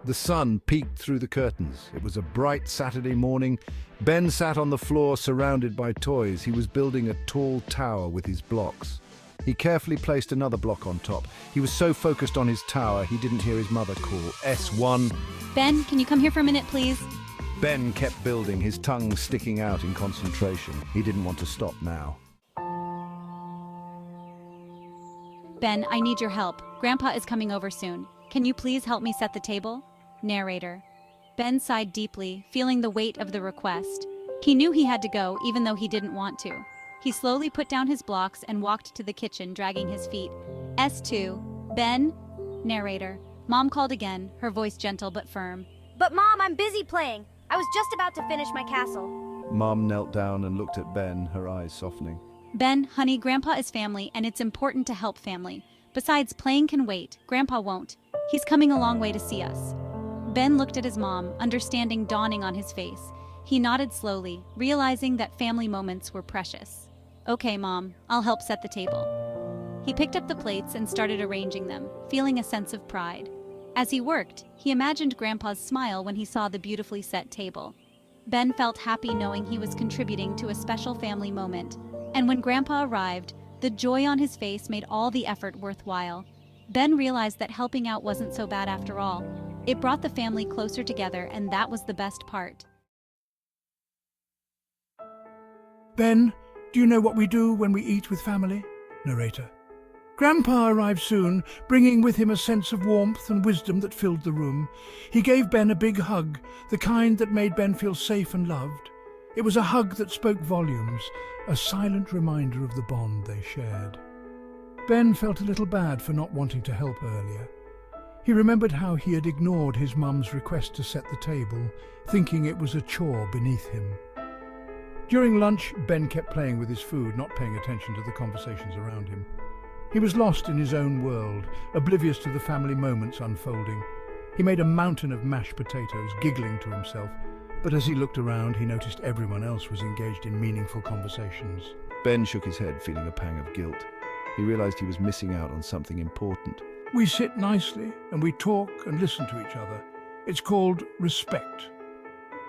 The sun peeked through the curtains. It was a bright Saturday morning. Ben sat on the floor surrounded by toys. He was building a tall tower with his blocks. He carefully placed another block on top. He was so focused on his tower, he didn't hear his mother call. S1. Ben, can you come here for a minute, please? Ben kept building, his tongue sticking out in concentration. He didn't want to stop now. Ben, I need your help. Grandpa is coming over soon. Can you please help me set the table? Narrator. Ben sighed deeply, feeling the weight of the request. He knew he had to go, even though he didn't want to. He slowly put down his blocks and walked to the kitchen, dragging his feet. S2. Ben? Narrator. Mom called again, her voice gentle but firm. But Mom, I'm busy playing. I was just about to finish my castle. Mom knelt down and looked at Ben, her eyes softening. Ben, honey, Grandpa is family, and it's important to help family. Besides, playing can wait. Grandpa won't. He's coming a long way to see us. Ben looked at his mom, understanding dawning on his face. He nodded slowly, realizing that family moments were precious. Okay, Mom, I'll help set the table. He picked up the plates and started arranging them, feeling a sense of pride. As he worked, he imagined Grandpa's smile when he saw the beautifully set table. Ben felt happy knowing he was contributing to a special family moment. And when Grandpa arrived, the joy on his face made all the effort worthwhile. Ben realized that helping out wasn't so bad after all. It brought the family closer together, and that was the best part. Ben, do you know what we do when we eat with family? Narrator. Grandpa arrived soon, bringing with him a sense of warmth and wisdom that filled the room. He gave Ben a big hug, the kind that made Ben feel safe and loved. It was a hug that spoke volumes, a silent reminder of the bond they shared. Ben felt a little bad for not wanting to help earlier. He remembered how he had ignored his mum's request to set the table, thinking it was a chore beneath him. During lunch, Ben kept playing with his food, not paying attention to the conversations around him. He was lost in his own world, oblivious to the family moments unfolding. He made a mountain of mashed potatoes, giggling to himself. But as he looked around, he noticed everyone else was engaged in meaningful conversations. Ben shook his head, feeling a pang of guilt. He realized he was missing out on something important. We sit nicely and we talk and listen to each other. It's called respect.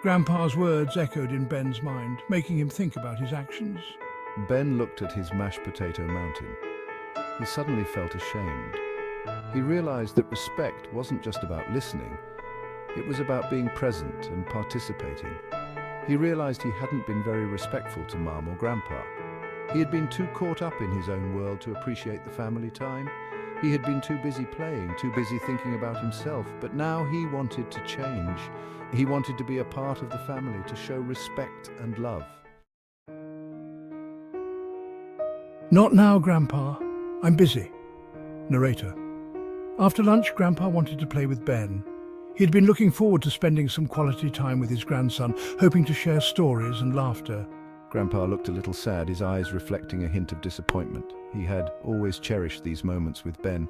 Grandpa's words echoed in Ben's mind, making him think about his actions. Ben looked at his mashed potato mountain. He suddenly felt ashamed. He realized that respect wasn't just about listening. It was about being present and participating. He realized he hadn't been very respectful to Mum or Grandpa. He had been too caught up in his own world to appreciate the family time. He had been too busy playing, too busy thinking about himself, but now he wanted to change. He wanted to be a part of the family, to show respect and love. Not now, Grandpa. I'm busy. Narrator. After lunch, Grandpa wanted to play with Ben. He had been looking forward to spending some quality time with his grandson, hoping to share stories and laughter. Grandpa looked a little sad, his eyes reflecting a hint of disappointment. He had always cherished these moments with Ben.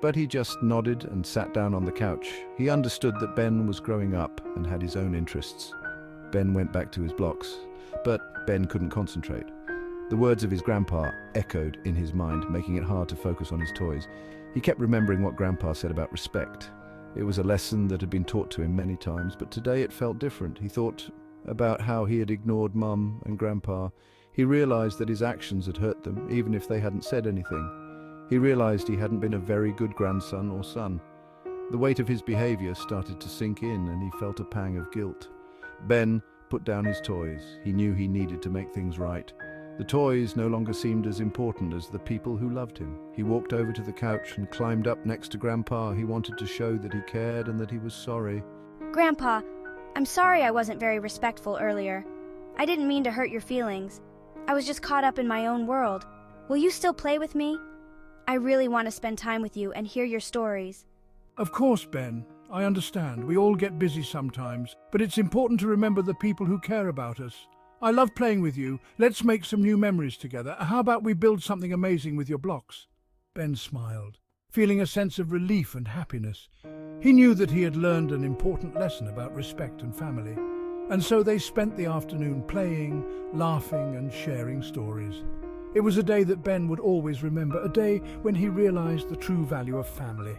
But he just nodded and sat down on the couch. He understood that Ben was growing up and had his own interests. Ben went back to his blocks, but Ben couldn't concentrate. The words of his grandpa echoed in his mind, making it hard to focus on his toys. He kept remembering what Grandpa said about respect. It was a lesson that had been taught to him many times, but today it felt different. He thought about how he had ignored Mum and Grandpa. He realized that his actions had hurt them, even if they hadn't said anything. He realized he hadn't been a very good grandson or son. The weight of his behavior started to sink in, and he felt a pang of guilt. Ben put down his toys. He knew he needed to make things right. The toys no longer seemed as important as the people who loved him. He walked over to the couch and climbed up next to Grandpa. He wanted to show that he cared and that he was sorry. Grandpa, I'm sorry I wasn't very respectful earlier. I didn't mean to hurt your feelings. I was just caught up in my own world. Will you still play with me? I really want to spend time with you and hear your stories. Of course, Ben. I understand. We all get busy sometimes, but it's important to remember the people who care about us. I love playing with you. Let's make some new memories together. How about we build something amazing with your blocks? Ben smiled, feeling a sense of relief and happiness. He knew that he had learned an important lesson about respect and family, and so they spent the afternoon playing, laughing and sharing stories. It was a day that Ben would always remember, a day when he realized the true value of family.